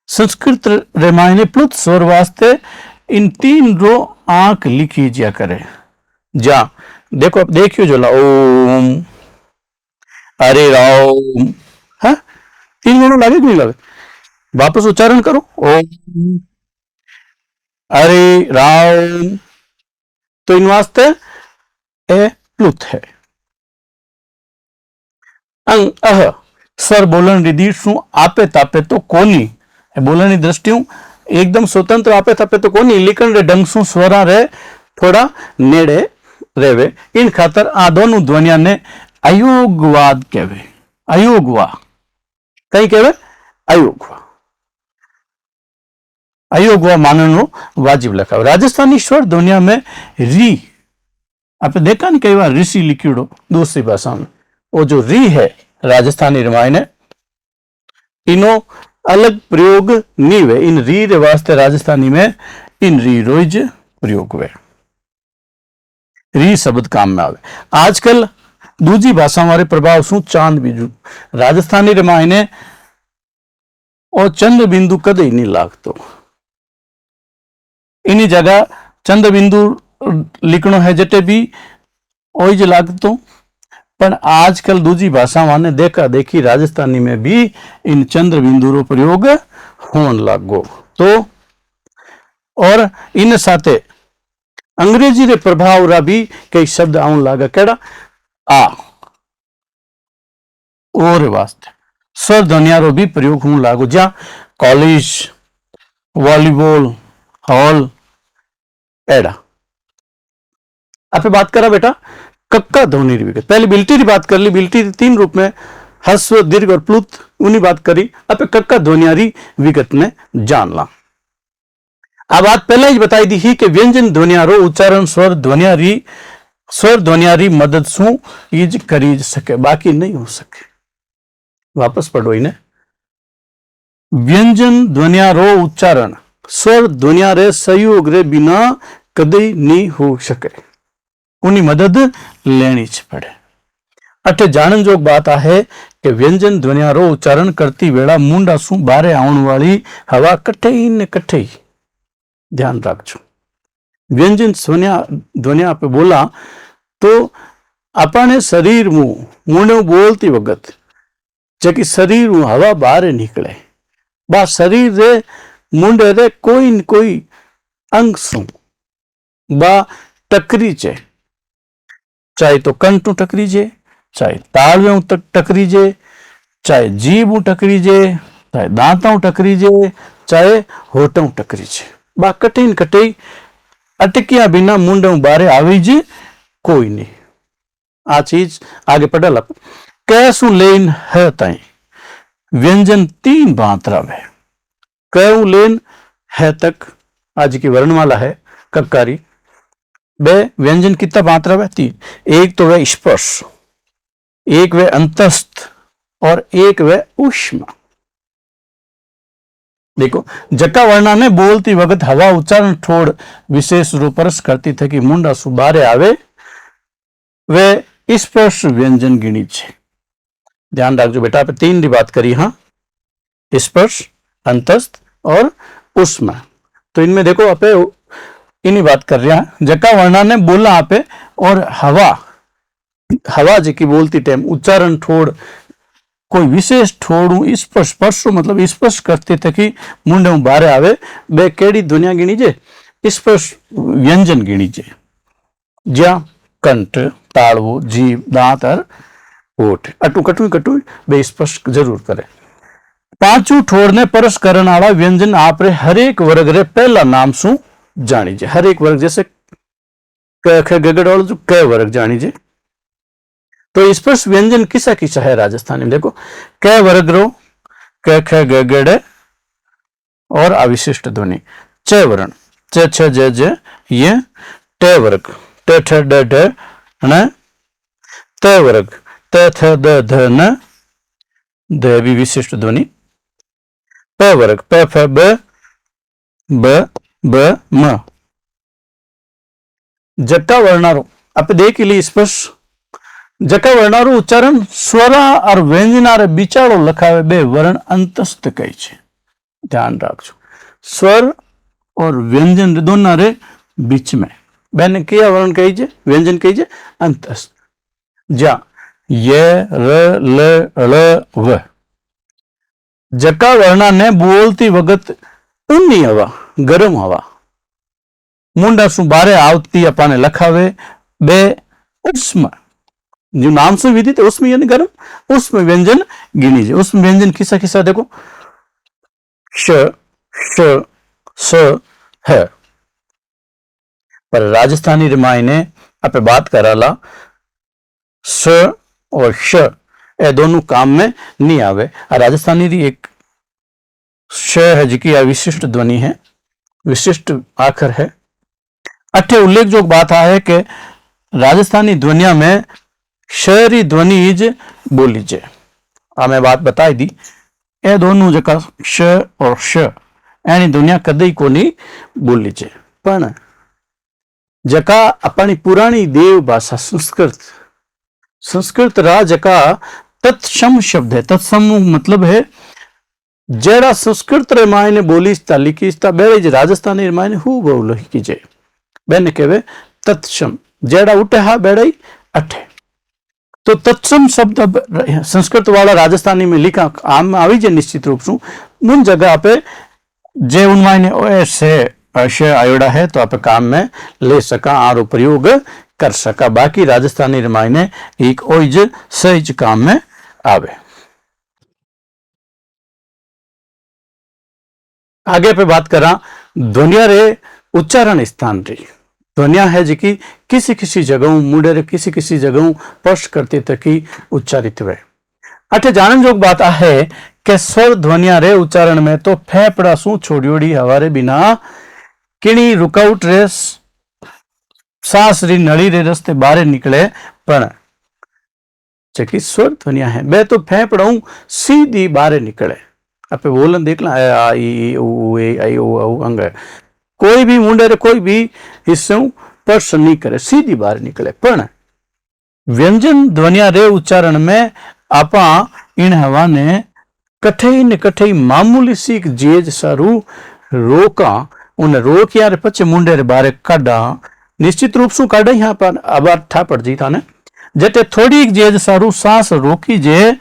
A: संस्कृत रामायण प्लुत स्वर वास्ते इन 3 रो आंक लिखी जा करे। जा देखो, अब देखियो जो ओम, अरे राम, है 3 गुणों लागे कि नहीं लागे? वापस उच्चारण करो, ओम अरे राम। तो इन वास्ते ए प्लुत है। अंग अह स्वर बोलन रिदी शू आपे तापे तो कोनी, बोलन की दृष्टि एकदम स्वतंत्र आपे तापे तो कोनी, लिखण रे ढंग शू स्वरा रे थोड़ा नेड़े रेवे। इन खातर आ दोनों ध्वनिया ने अयोगवाद कहवे। अयोगवा कई कहवे? अयोगवा। अयोगवा माननो वाजिब लखा। राजस्थानी स्वर ध्वनिया में री, आपने देखा नहीं कई बार ऋषि लिखिड़ो दूसरी भाषा में, वो जो री है राजस्थानी रामायण है, इनो अलग प्रयोग नहीं हुए। इन री रे वास्ते राजस्थानी में इन री रोज प्रयोग हुए, री शब्द काम में आवे। आजकल दूजी भाषा हमारे प्रभाव सु चांद बिंदु राजस्थानी रामायण और चंद्र बिंदु कदे नहीं लागतो। इनी जगह चंद्र बिंदु लिखनो है जटे भी ओज लागतो, पर आजकल दूजी भाषा माने देखा देखी राजस्थानी में भी इन चंद्र बिंदु रो प्रयोग होन लागो। तो और इन साथे अंग्रेजी रे प्रभाव रा भी कई शब्द आउन लागा। केड़ा? आ और वास्ते स्वर ध्वनिया रो भी प्रयोग होन लागो। जा कॉलेज, वॉलीबॉल, हॉल, एड़ा। आप बात करा बेटा कक्का ध्वनि विगत। पहले बिल्टी की बात कर ली, बिल्टी 3 रूप में हस्व, दीर्घ और प्लुत, उन्हीं बात करी। अब कक्का ध्वनियारी विगत में जान ला। अब बात पहले ही बताई दी ही कि व्यंजन ध्वनियारो उच्चारण स्वर ध्वनियारी मदद सु इज करी सके, बाकी नहीं हो सके। वापस पढ़ो इन्हें। व्यंजन ध्वनियारो उच्चारण स्वर ध्वनियारे सहयोग रे बिना कदे नहीं हो सके, उन्हीं मदद लेनी पड़े। अठे जानन जोग बात है कि व्यंजन ध्वनियारो उच्चारण करती वेला मुंडा सु बारे आउण वाली हवा कट्ठे ही ने कट्ठे ही ध्यान रखो। व्यंजन ध्वनिया पे बोला तो अपने शरीर मुंडे बोलती वक्त जबकि शरीर हवा बाहर निकले, बा शरीर रे मुंडे रे कोई न कोई अंग सु बा टकरी चे, चाहे तो कंठ टकरी जे, चाहे तालवे टकरी जे, चाहे जीभ टकरी जे, चाहे दांतों टकरी जे, चाहे होठों टकरी जे, बा कठिन कटई अटकिया बिना मुंडों बारे आवी जे कोई नहीं। आ चीज आगे पढ़ल कैसु लेन है ताई व्यंजन 3 मात्रा में। कैउ लेन है तक आज की वर्णमाला है कक्कारी। वे व्यंजन कितना मात्रा में? 3। एक तो वह स्पर्श, एक वह अंतस्थ और एक वह ऊष्मा। देखो जका वर्णा ने बोलती वक्त हवा उच्चारण ठोड़ विशेष रूपरस करती थे कि मुंडा सुबारे आवे, वे स्पर्श व्यंजन गिणी छे। ध्यान रखो बेटा, आप 3 की बात करी। हाँ, स्पर्श, अंतस्थ और ऊष्मा। तो इनमें देखो आप इन्हीं बात कर रहा है। जका वर्णा ने बोला आपे और हवा जी बोलती टाइम उच्चारण ठोड़ कोई विशेष ठोड़ू स्पर्श मतलब स्पर्श करते थे कि मुंडे बारे आवे, बे केड़ी दुनिया गिनी जे स्पर्श व्यंजन गिनी जे। ज्या कंठ, ताड़वो, जीभ, दांत और होठ अटू कटू बे स्पर्श जरूर करे। 5 ठोड़ ने परस करन वाला व्यंजन आपरे हरेक वर्ग रे पहला नाम सु जानी जे। हरेक वर्ग जैसे क ख गगड़ वाला जो क वर्ग जानी जे। तो स्पर्श व्यंजन किसा किसा है राजस्थानी में? देखो क वर्ग रो क ख गगड़ और अविशिष्ट ध्वनि। च वर्ण च छ ज ज ये टे वर्ग, ट ठ ड ढ ण त वर्ग, त थ द ध न, ध भी विशिष्ट ध्वनि, प वर्ग, प फ ब ब ब म। जका वर्णारो आप देख ली स्पष्ट, जका वर्णारो उच्चारण स्वरा और व्यंजनारे बिचारो लखावे बे वर्ण अंतस्थ कही छे, ध्यान रखो। स्वर और व्यंजन दोनों रे बीच में बेने क्या वर्ण कही छे, व्यंजन कही छे अंतस्थ। जा ये र ल ळ व, जका वर्णा ने बोलती वक्त ऊनी हवा, गरम हवा मुंडा सु बारे आवती अपाने लखावे बे उष्म, जो नाम से विदित उष्म यानी गर्म, उष्म व्यंजन गिनी जे। उष्म व्यंजन किसा किसा देखो, श श स है। पर राजस्थानी रिमाई ने आप बात कराला स और श ए दोनों काम में नहीं आवे। राजस्थानी री एक श है जिकी विशिष्ट ध्वनि है, विशिष्ट आखर है। अठे उल्लेख जो बात है कि राजस्थानी ध्वनिया में शहरी ध्वनि ज बोली जे। मैं बात बताई दी, ए दोनों जका श और श एनी दुनिया कदई कोनी बोली जे। पण जका अपनी पुरानी देव भाषा संस्कृत, संस्कृत रा जका तत्सम शब्द है, तत्सम मतलब है जेड़ा संस्कृत रे मायने बोलीस्ता लिखीस्ता बेरे ज राजस्थानी रे मायने हु बहु लिखी जे, बेने कहवे तत्सम, जेड़ा उठे हा बेड़े अठे। तो तत्सम शब्द संस्कृत वाला राजस्थानी में लिखा आम आई जे निश्चित रूप से उन जगह पे जे उन मायने ऐसे अशय आयोड़ा है तो आप काम में ले सका, आरो प्रयोग कर सका। बाकी राजस्थानी मायने एक ओइज सहिज काम में आवे। आगे पे बात करा ध्वनिया रे उच्चारण स्थान री। ध्वनिया है जी की किसी किसी जगहों मुंडे रे किसी किसी जगहों स्पर्श करते तकी उच्चारित हुए। अठे जानन जोग बात है कि स्वर ध्वनिया रे उच्चारण में तो फेफड़ा सु छोड़ियोड़ी हवारे बिना किणी रुकावट रे सांस री नली रे रस्ते बाहर निकले, पण जकी स्वर ध्वनिया है बे तो फेफड़ा सीधी बाहर निकले। आप बोलन देखला आ ई ऊ ए आई ओ औ अंग, कोई भी मुंडे रे कोई भी हिस्से स्पर्श नहीं करे, सीधी बाहर निकले। पण व्यंजन ध्वनिया रे उच्चारण में आपा इन हवा ने कठई ने कठई मामूली सी जेज सारू रोका, उन रोक यार पचे मुंडे रे बारे काढ़ा, निश्चित रूप से काढ़ा यहाँ पर आबार ठा पड़ जी था ने जटे थोड़ी जेज सारू सांस रोकी जे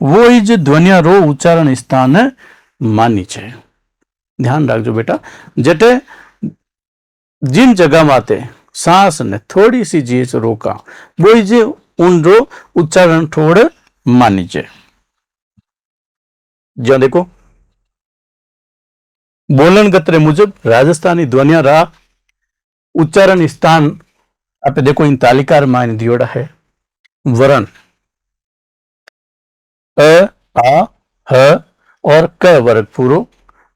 A: वो इज ध्वनिया रो उच्चारण स्थान मानी छे। ध्यान रखजो बेटा, जटे जिन जगह माते सांस ने थोड़ी सी जेज रोका वो इज उन रो उच्चारण थोड़ मानी छे। जो देखो बोलन गतरे मुजब राजस्थानी ध्वनिया रा उच्चारण स्थान आप देखो इन तालिका मान दियोड़ा है। वरण अ आ ह और क वर्ग पूरो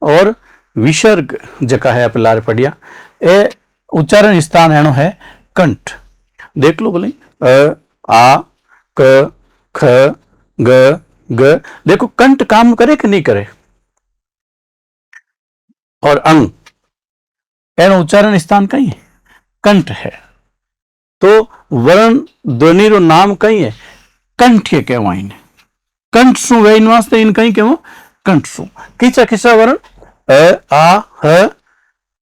A: और विसर्ग जका है आप लार पढ़िया ए उच्चारण स्थान एनो है कंठ। देख लो बोले अ आ क ख ग ग, देखो कंठ काम करे कि नहीं करे। और अंग एनो उच्चारण स्थान कहीं है, कंठ है। तो वर्ण ध्वनि रो नाम कहीं है कंठ कहवाई ने, कंठ सु वेन वास्ते इन कहीं कहवा कंठ सु। किसा किसा वर्ण अ आ ह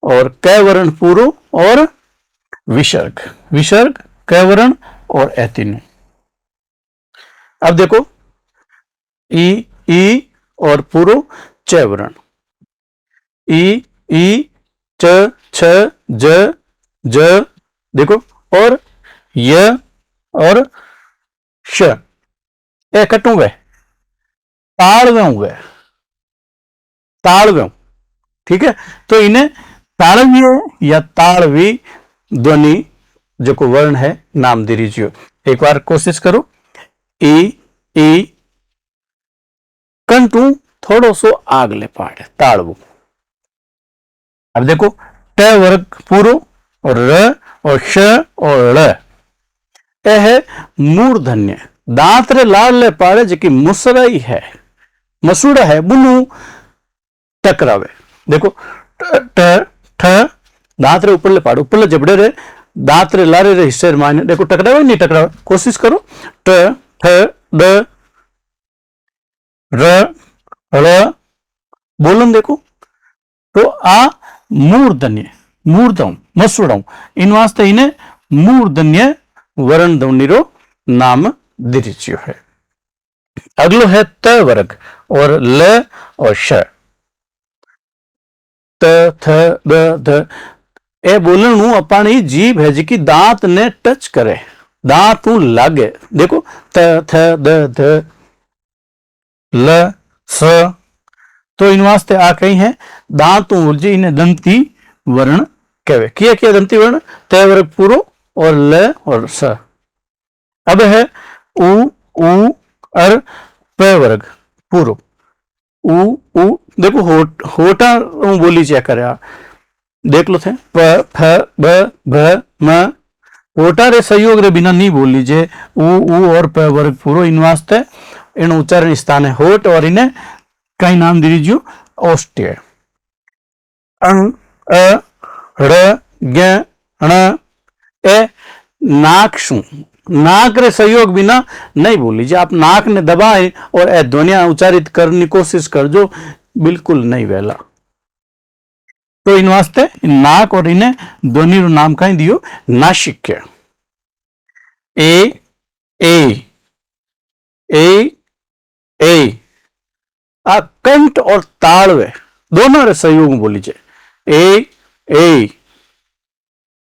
A: और क वर्ण पूरो और विसर्ग, विसर्ग क वर्ण और ए तीनों। अब देखो ई और पूरो च वर्ण, ई च छ ज ज, देखो और य और श ए कटू वे ताड़वे हुए, ताड़वे, ठीक है। तो इन्हें ताड़वीय या ताड़वी ध्वनि जो को वर्ण है नाम दे दीजिए। एक बार कोशिश करो ई कंटू थोड़ो सो आगले पाड़े ताड़वू। अब देखो ट वर्ग पूरो और र और श और ळ। ए है मूर्धन्य। दांत रे लाल ले पाड़े जी मुसराई है, मसूड़ा है, बुनू टकरावे। देखो ट ठ दांत रे ऊपर ले पाड़े, ऊपर ले जबड़े रे दांत रे लारे रे हिस्से मायने देखो टकरावे नहीं टकरावे, कोशिश करो। ट ठ ड र ळ बोलन देखो। तो आ मूर्धन्य, मूर्धम मसूड़म, इन वास्ते इन्हें मूर्धन्य वर्ण ध्वनि रो नाम दीजियो है। अगलो है त वर्ग और ल और श। त थ द ध ए बोलन अपनी जीभ है जी दांत ने टच करे, दांत लागे। देखो त थ द ध ल स। तो इन वास्ते आ कही है दांत जी इन्हें दंती वर्ण कहवे। किया किया दंती वर्ण, त वर्ग पूरो और ल और स। अब है उ ऊ और प वर्ग पूरो। उ ऊ देखो होटा बोली चेक करे, देख लो थे प फ ब भ म। होटा रे सहयोग रे बिना नहीं बोल लीजिए। उ और प वर्ग पूरो, इन वास्ते इन उच्चारण स्थान है होट और इन्हें कई नाम दीजिए औष्ठ्य। अं अ ड़ ग ण ए नाक शू, नाक रे सहयोग बिना नहीं बोल लीजिए। आप नाक ने दबाए और ए ध्वनिया उच्चारित करने की कोशिश कर जो, बिल्कुल नहीं वेला। तो इन वास्ते नाक और इन्हें ध्वनि नाम कहीं दियो नासिक्य। ए ए ए ए आ कंठ और तालवे दोनों रे सहयोग बोली जाए। ए ए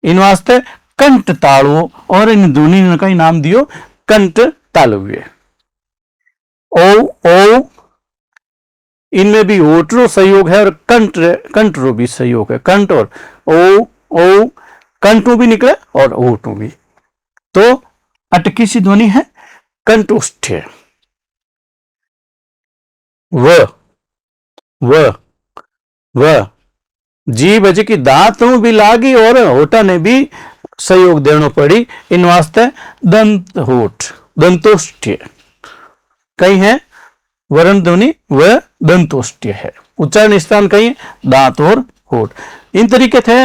A: इन वास्ते कंठ तालवो और इन ध्वनि का नाम दियो कंठ तालव्य। ओ ओ इनमें भी ओटरो सहयोग है और कंठ रो भी सहयोग है। कंठ और ओ ओ कंठू भी निकले और ओटू भी। तो अटकी सी ध्वनि है कंठोष्ठ्य। व व व जीभ अज की दांत भी लागी और होठा ने भी सहयोग देना पड़ी। इन वास्ते दंत होठ दंतोष्ठ्य कहीं है वर्ण ध्वनि व दंतोष्ठ्य है। उच्चारण स्थान कहीं दांत और होठ। इन तरीके थे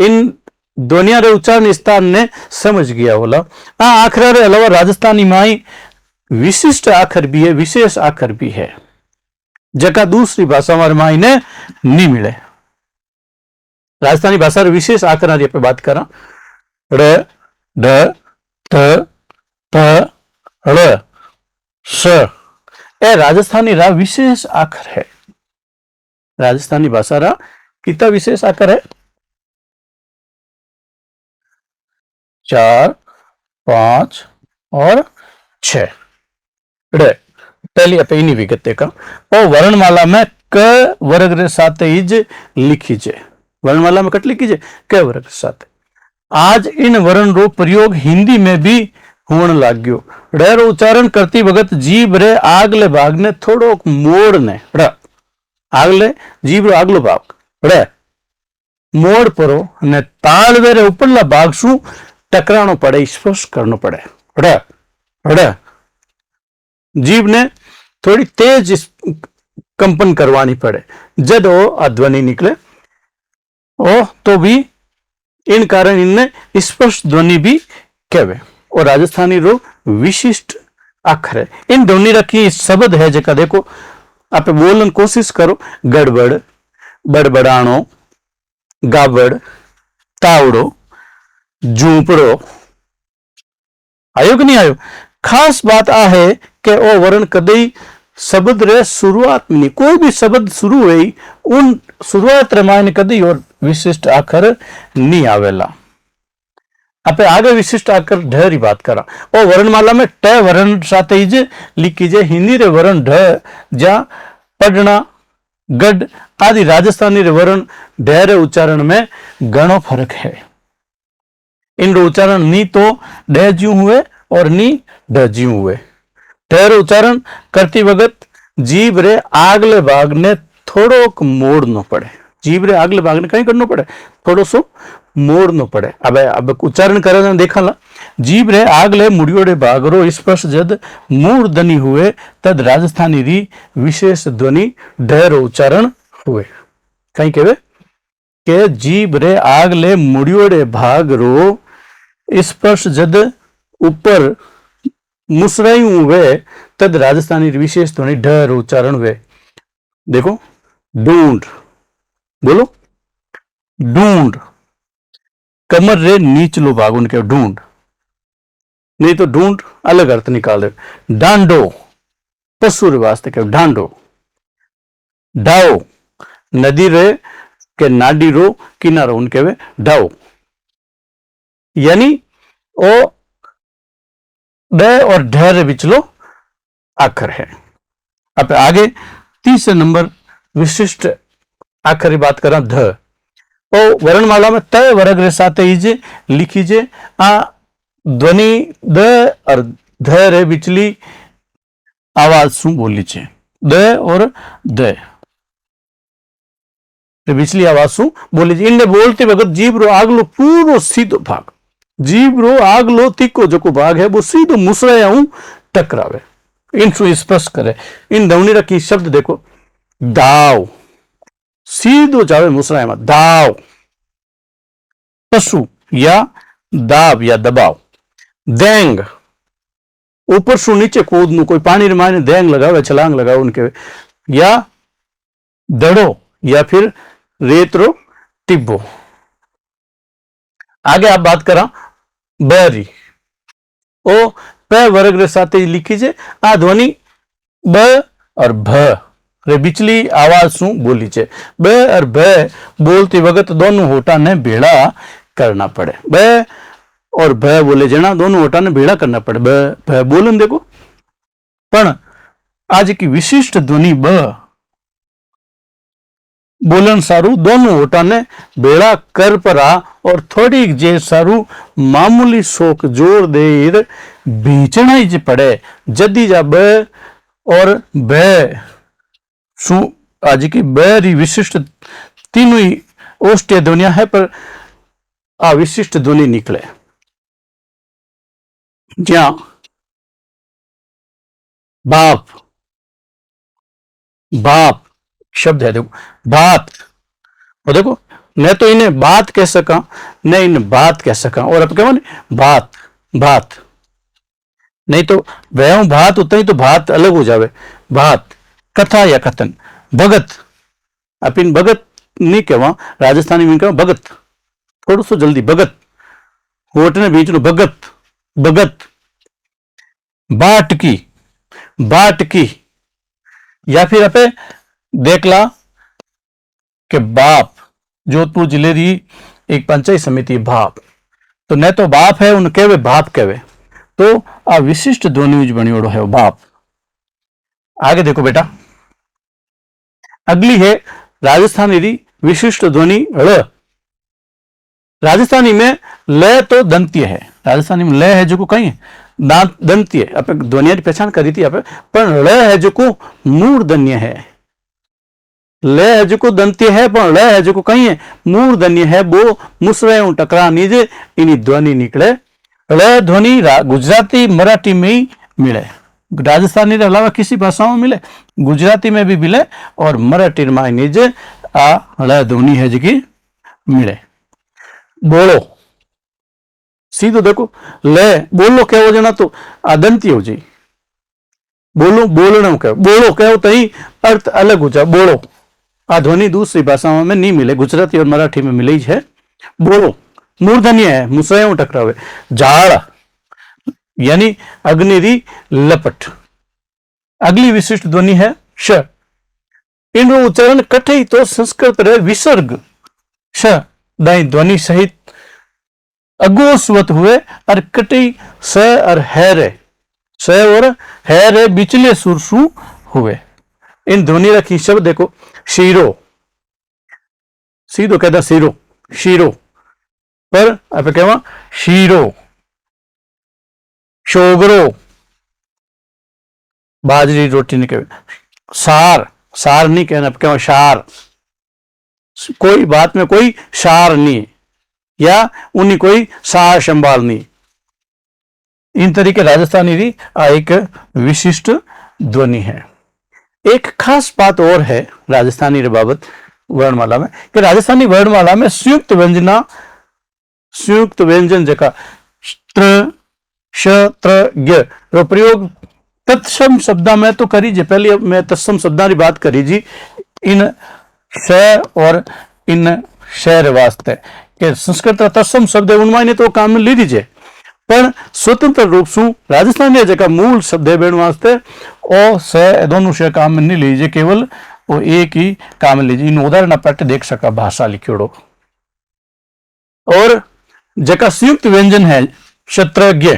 A: इन ध्वनिया रे उच्चारण स्थान ने समझ गया बोला। आखरा रे अलावा राजस्थानी माई विशिष्ट आखर भी है, विशेष आखर भी है, जगह दूसरी भाषा हमारे माई ने नहीं मिले। राजस्थानी भाषा विशेष आखर पे बात करा ड़ ढ ठ ठ ड़ स। ए राजस्थानी रा विशेष आखर है। राजस्थानी भाषा रा कितना विशेष आखर है? 4, 5 और 6। पहली अपनी विगत का और वर्णमाला में क वर्ग रे साथ इज लिखीजे। वर्णमाला में कट लिखीजे क वर्ग साथ। आज इन वर्ण रो प्रयोग हिंदी में भी होने लग गयो। ड़ रो उच्चारण करती वक्त जीभ रे आगले भाग ने थोड़ो मोड़ ने ड़ आगले जीभ रो आगलो भाग ड़ मोड़ परो ने तालवे रे उपरला भाग शू टकरानो पड़े, स्पर्श करनो पड़े। ड़ ड़ जीभ ने थोड़ी तेज कंपन करवानी पड़े जब वो ध्वनि निकले। ओ तो भी इन कारण इनने स्पर्श ध्वनि भी कहवे। और राजस्थानी रो विशिष्ट अक्षर है। इन ध्वनि रखी शब्द है जका देखो आप बोलन कोशिश करो। गड़बड़, बड़बड़ाणो, गाबड़, तावड़ो, झूपड़ो। आयो कि नहीं आयो? खास बात आ है कि ओ वर्ण कदई शब्द रे शुरुआत में, कोई भी शब्द शुरू हुई उन शुरुआत रे मायने कदी और विशिष्ट आखर नहीं आवेला। आपे आगे विशिष्ट आखर ढ री बात करा। और वर्णमाला में ट वर्ण साथ ही लिखीजे। हिंदी रे वर्ण ढ जा पढ़ना गड आदि राजस्थानी रे वर्ण ढ रे उच्चारण में घणो फर्क है। इन उच्चारण नी तो ढ ज्यू हुए और नी ढ ज्यू हुए। ढ रे उच्चारण करती वक्त जीभ रे आगले भाग ने थोड़ोक मोड़नो पड़े। जीभ रे आगले भाग ने कई करनो पड़े, थोड़ो सो मोड़नो पड़े। अब उच्चारण करे देखा ला, जीभ रे आगले मुड़ियोड़े भाग रो स्पर्श जद मूर्धनी हुए तद राजस्थानी री विशेष ध्वनि ढ रो उच्चारण हुए। कहीं केवे के जीभ रे आगले मुड़ियोड़े भाग रो स्पर्श जद ऊपर मुसरायू हुए तद राजस्थानी विशेष ध्वनि ढ रो उच्चारण हुए। देखो ढूंढ, बोलो ढूंढ, कमर रे नीचलो भाग उनके ढूंढ, नहीं तो ढूंढ अलग अर्थ निकाल दे। डांडो पशु रे वास्ते कहे डांडो। ढाओ नदी रे के नाडी रो किनारो उनके वे ढाओ, यानी ओ ड और ढ रे बिचलो आखर है। अब आगे तीसरे नंबर विशिष्ट आखर की बात करा ध। ओ वर्णमाला में त वर्ग रे साथ ईजे लिखीजे आ ध्वनि द और ध रे बिचली आवाज शू बोली छे, द और द बिचली आवाज शू बोली छे। इनने बोलते वक्त जीभ रो आगलो पूरो सीधो भाग, जीभ रो आगलो तीखो जो भाग है वो सीधो मुसराया टकरावे, इन स्पर्श करे। इन ध्वनि रखी शब्द देखो, दाव सीधो जावे मुसराया में, दाव पशु या दाब या दबाव। देंग ऊपर सु नीचे कूदनु, कोई पानी रे माने देंग लगावे छलांग लगावे उनके, या दड़ो या फिर रेतरो टिब्बो। आगे आप बात करा बरी, ओ प वर्ग रे साथ लिखी आ ध्वनि ब और भ रे बिचली आवाज शू बोली छे। ब और भ बोलती वक्त दोनों होठा ने भेड़ा करना पड़े। ब और भ बोले जना दोनों होठा ने भेड़ा करना पड़े। ब भ बोलन देखो, पण आज की विशिष्ट ध्वनि ब बोलन सारू दोनों होठा ने भेड़ा कर परा और थोड़ी जे सारू मामूली शोक जोर देर बीचना ही पड़े। जदी जा ब और ब शू आज की ब री विशिष्ट तीनों ही ओष्ठ्य ध्वनिया है, पर आ विशिष्ट ध्वनि निकले। ज्या बाप, बाप शब्द है देखो, बात, और देखो न तो इन्हें बात कह सका न इन बात कह सका, और अब क्या बात बात, नहीं तो वह बात उतना ही तो बात अलग हो जावे। बात कथा या कथन। भगत अपन भगत नहीं कहवा, राजस्थानी में कहवा भगत, थोड़ा सो जल्दी भगत, होठ ने बीच नो भगत भगत। बाटकी, बाटकी, या फिर अपे देख ला कि बाप जोधपुर जिले की एक पंचायत समिति भाप, तो न तो बाप है उन कहवे बाप कहवे, तो आ विशिष्ट ध्वनि बनियोड़ो है बाप। आगे देखो बेटा, अगली है राजस्थानी री विशिष्ट ध्वनि ळ। राजस्थानी में ल तो दंत्य है, राजस्थानी में ल है जो को कहीं है दांत दंत्य, अपने ध्वनि की पहचान करी थी आप, पर ल है जो को मूर्धन्य है। ल है जो को दंत्य है पर ल है जो को कहीं है मूर्धन्य है, वो मुसरे टकरा नीजे इनी ध्वनि निकले। ल ध्वनि गुजराती मराठी में ही मिले, राजस्थानी के अलावा किसी भाषाओं में मिले, गुजराती में भी मिले और मराठी में नीचे आ ल ध्वनि है जी मिले। बोलो सीधो देखो ले बोलो कहो जना तो आदंती हो जी, बोलो बोलना कहो, बोलो कहो तो ही अर्थ अलग हो जाए। बोलो आ ध्वनि दूसरी भाषाओं में नहीं मिले, गुजराती और मराठी में मिले है। बोलो मूर्धन्य है, मुसयों टकरावे। जाड़ यानी अग्नि री लपट। अगली विशिष्ट ध्वनि है श। इनरो उच्चारण कठे तो संस्कृत रे विसर्ग श दाई ध्वनि सहित अगोस्वत हुए और कटी स और है स और है बिचले सुरसु हुए। इन ध्वनि रखी शब्द देखो, शीरो सीधो कहता सीरो शीरो, पर आप कहवा शीरो। शोगरो बाजरी रोटी नहीं कहे, सार सार नहीं कहना, आप कहवा शार। कोई बात में कोई सार नहीं या उन्हीं कोई सार संभाल नहीं। इन तरीके राजस्थानी री एक विशिष्ट ध्वनि है। एक खास बात और है राजस्थानी रे बाबत वर्णमाला में कि राजस्थानी वर्णमाला में संयुक्त व्यंजन जका त्र श त्र ग रो प्रयोग तत्सम शब्दा में तो करी जे। पहले मैं तत्सम शब्दा की बात करी जी इन श और इन शहर वास्ते के संस्कृत तत्सम शब्द उनमें तो काम ली दीजिए, पर स्वतंत्र रूप से राजस्थानी जगह मूल शब्द है बेण वास्ते ओ से दोनों से काम नहीं लीजिए, केवल वो एक ही काम लीजिए। इन उदाहरण पट देख सका भाषा लिखियोड़ो। और जका संयुक्त व्यंजन है क्षत्रज्ञ,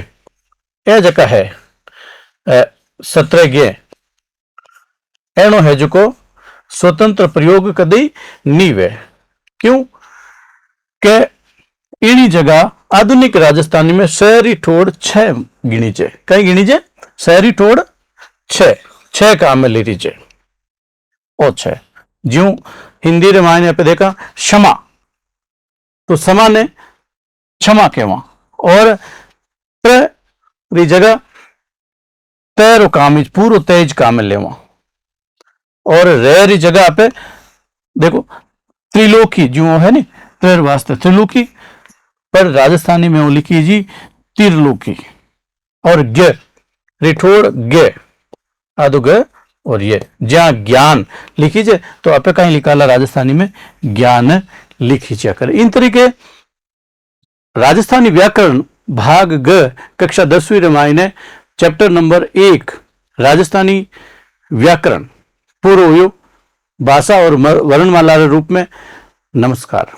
A: यह जका है क्षत्रज्ञ एनो है जो को स्वतंत्र प्रयोग कदी नहीं वे। क्यों के इनी जगह आधुनिक राजस्थानी में शहरी ठोड़ 6 गिनी चे। कई गिनी चे? शहरी ठोड़ 6 काम में ले लीजिए। ओ 6 ज्यों हिंदी रे मायने पे देखा क्षमा, तो क्षमा ने क्षमा केवा। और री जगह तैरो काम पूरो तेज काम लेवा। और रे री जगह पे देखो त्रिलोकी जो है नी तेर वास्ते त्रिलोकी, पर राजस्थानी में वो लिखी जी त्रिलोकी। और ग रिठोड़ ग आदो ग और ये जहां ज्ञान लिखी जे तो आपे कहीं लिखाला राजस्थानी में ज्ञान लिखी जा कर। इन तरीके राजस्थानी व्याकरण भाग ग कक्षा 10वीं रे मायने चैप्टर नंबर 1 राजस्थानी व्याकरण पूरो हुयो भाषा और वर्णमाला रे रूप में। नमस्कार।